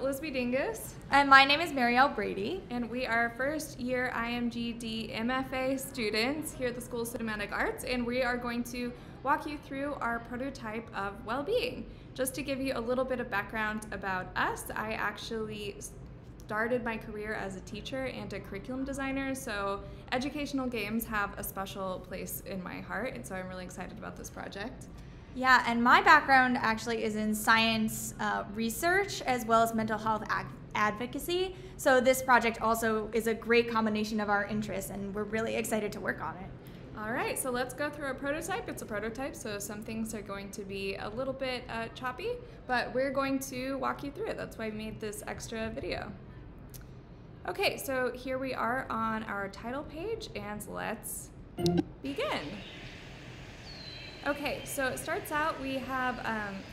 Lisby Dingus. And my name is Marielle Brady. And we are first year IMGD MFA students here at the School of Cinematic Arts, and we are going to walk you through our prototype of Wellbeing. Just to give you a little bit of background about us, I actually started my career as a teacher and a curriculum designer, so educational games have a special place in my heart, and so I'm really excited about this project. Yeah, and my background actually is in science research as well as mental health advocacy. So this project also is a great combination of our interests, and we're really excited to work on it. All right, so let's go through our prototype. It's a prototype, so some things are going to be a little bit choppy, but we're going to walk you through it. That's why I made this extra video. Okay, so here we are on our title page, and let's begin. Okay, so it starts out, we have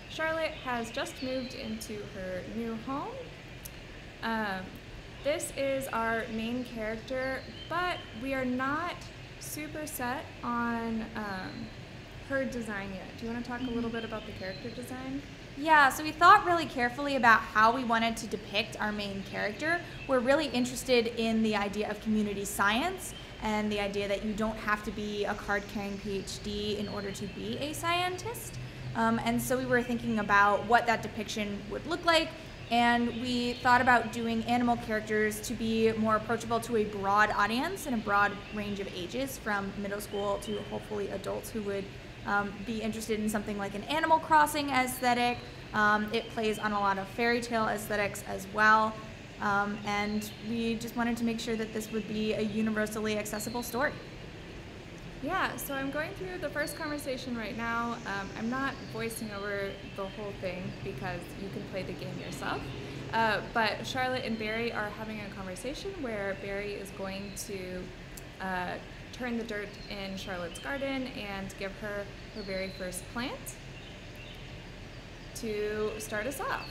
Charlotte has just moved into her new home. This is our main character, but we are not super set on her design yet. Do you want to talk a little bit about the character design? Yeah, so we thought really carefully about how we wanted to depict our main character. We're really interested in the idea of community science and the idea that you don't have to be a card-carrying PhD in order to be a scientist. And so we were thinking about what that depiction would look like, and we thought about doing animal characters to be more approachable to a broad audience and a broad range of ages, from middle school to hopefully adults who would be interested in something like an Animal Crossing aesthetic. It plays on a lot of fairy tale aesthetics as well. And we just wanted to make sure that this would be a universally accessible story. Yeah, so I'm going through the first conversation right now. I'm not voicing over the whole thing because you can play the game yourself. But Charlotte and Barry are having a conversation where Barry is going to turn the dirt in Charlotte's garden and give her her very first plant to start us off.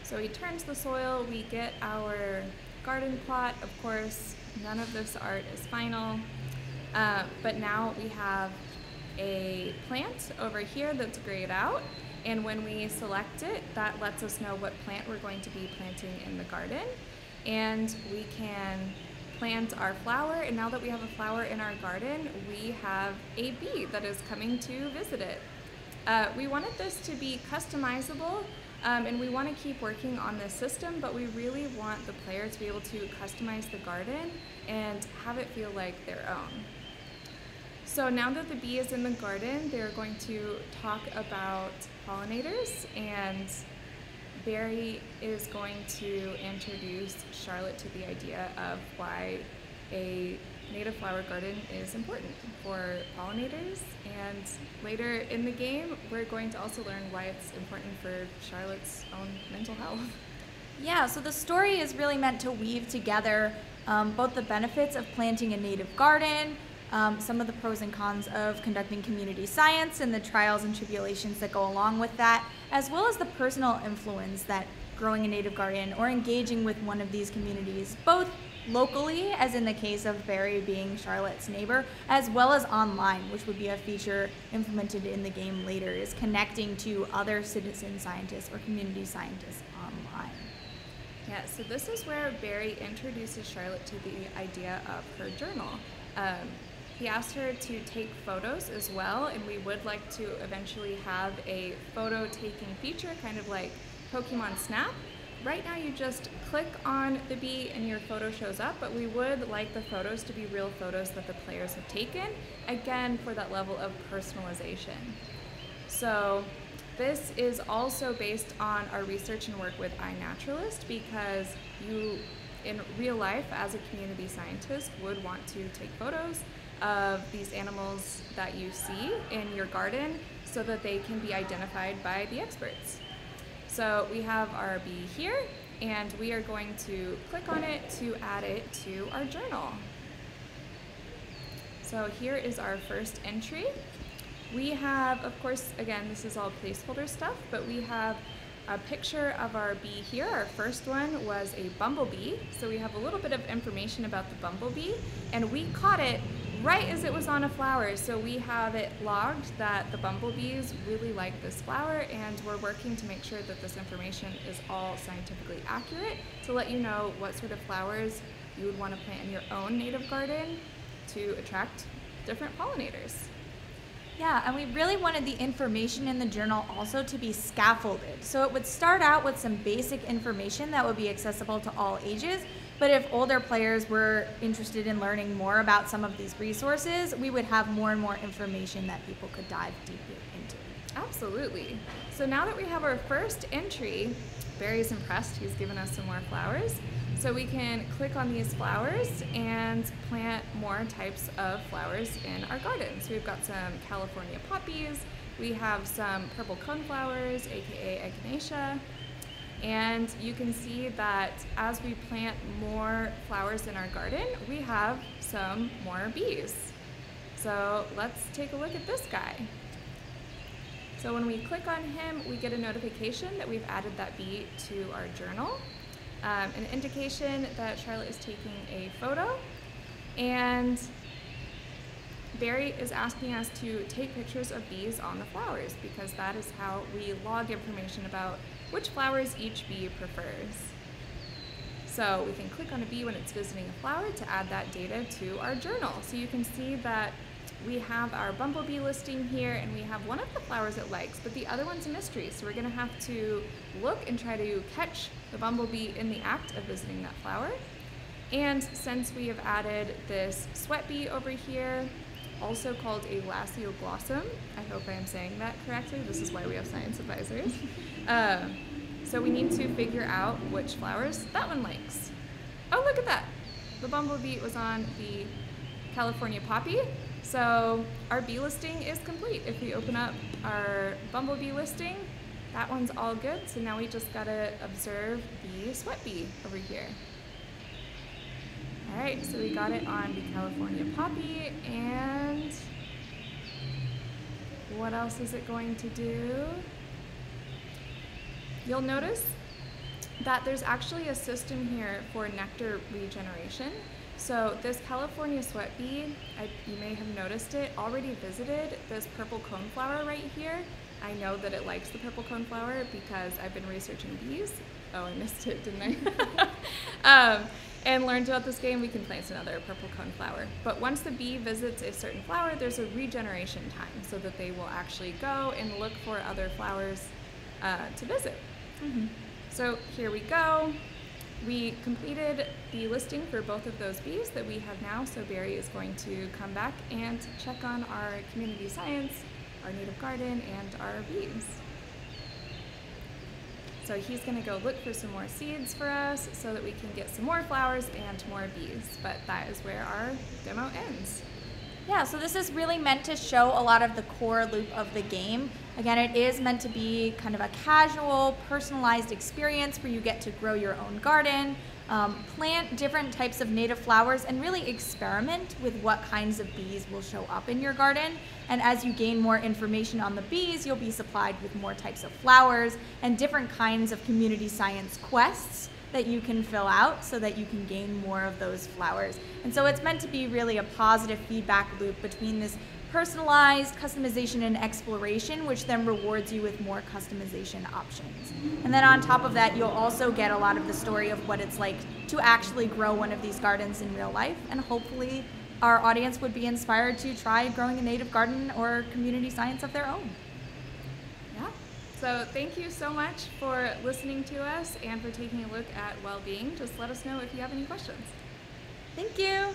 So he turns the soil, we get our garden plot. Of course, none of this art is final, but now we have a plant over here that's grayed out, and when we select it, that lets us know what plant we're going to be planting in the garden, and we can plant our flower, and now that we have a flower in our garden, we have a bee that is coming to visit it. We wanted this to be customizable, and we want to keep working on this system, but we really want the player to be able to customize the garden and have it feel like their own. So now that the bee is in the garden, they're going to talk about pollinators, and Barry is going to introduce Charlotte to the idea of why a native flower garden is important for pollinators, and later in the game we're going to also learn why it's important for Charlotte's own mental health. Yeah, so the story is really meant to weave together both the benefits of planting a native garden, some of the pros and cons of conducting community science and the trials and tribulations that go along with that, as well as the personal influence that growing a native garden or engaging with one of these communities, both locally, as in the case of Barry being Charlotte's neighbor, as well as online, which would be a feature implemented in the game later, is connecting to other citizen scientists or community scientists online. Yeah, so this is where Barry introduces Charlotte to the idea of her journal. He asked her to take photos as well, and we would like to eventually have a photo taking feature, kind of like Pokemon Snap. Right now you just click on the bee and your photo shows up, but we would like the photos to be real photos that the players have taken, again for that level of personalization. So this is also based on our research and work with iNaturalist, because you in real life as a community scientist would want to take photos of these animals that you see in your garden so that they can be identified by the experts. So we have our bee here, and we are going to click on it to add it to our journal. So here is our first entry. We have, of course, again, this is all placeholder stuff, but we have a picture of our bee here. Our first one was a bumblebee, so we have a little bit of information about the bumblebee, and we caught it right as it was on a flower. So we have it logged that the bumblebees really like this flower, and we're working to make sure that this information is all scientifically accurate to let you know what sort of flowers you would want to plant in your own native garden to attract different pollinators. Yeah, and we really wanted the information in the journal also to be scaffolded. So it would start out with some basic information that would be accessible to all ages, but if older players were interested in learning more about some of these resources, we would have more and more information that people could dive deeper into. Absolutely. So now that we have our first entry, Barry's impressed. He's given us some more flowers. So we can click on these flowers and plant more types of flowers in our garden. So we've got some California poppies, we have some purple coneflowers, aka echinacea, and you can see that as we plant more flowers in our garden, we have some more bees. So let's take a look at this guy. So when we click on him, we get a notification that we've added that bee to our journal. An indication that Charlotte is taking a photo, and Barry is asking us to take pictures of bees on the flowers because that is how we log information about which flowers each bee prefers. So we can click on a bee when it's visiting a flower to add that data to our journal. So you can see that we have our bumblebee listing here, and we have one of the flowers it likes, but the other one's a mystery. So we're gonna have to look and try to catch the bumblebee in the act of visiting that flower. And since we have added this sweat bee over here, also called a lasioglossum, I hope I am saying that correctly, this is why we have science advisors. So we need to figure out which flowers that one likes. Oh, look at that. The bumblebee was on the California poppy. So our bee listing is complete. If we open up our bumblebee listing, that one's all good. So now we just gotta observe the sweat bee over here. All right, so we got it on the California poppy, and what else is it going to do? You'll notice that there's actually a system here for nectar regeneration. So this California sweat bee, you may have noticed it, already visited this purple coneflower right here. I know that it likes the purple coneflower because I've been researching bees. Oh, I missed it, didn't I? And learned about this game, we can plant another purple coneflower. But once the bee visits a certain flower, there's a regeneration time so that they will actually go and look for other flowers to visit. Mm-hmm. So here we go. We completed the listing for both of those bees that we have now, so Barry is going to come back and check on our community science, our native garden, and our bees. So he's going to go look for some more seeds for us so that we can get some more flowers and more bees, but that is where our demo ends. Yeah, so this is really meant to show a lot of the core loop of the game. Again, it is meant to be kind of a casual, personalized experience where you get to grow your own garden, plant different types of native flowers, and really experiment with what kinds of bees will show up in your garden. And as you gain more information on the bees, you'll be supplied with more types of flowers and different kinds of community science quests that you can fill out so that you can gain more of those flowers. And so it's meant to be really a positive feedback loop between this personalized customization and exploration, which then rewards you with more customization options. And then on top of that, you'll also get a lot of the story of what it's like to actually grow one of these gardens in real life, and hopefully our audience would be inspired to try growing a native garden or community science of their own. So thank you so much for listening to us and for taking a look at Wellbeing. Just let us know if you have any questions. Thank you.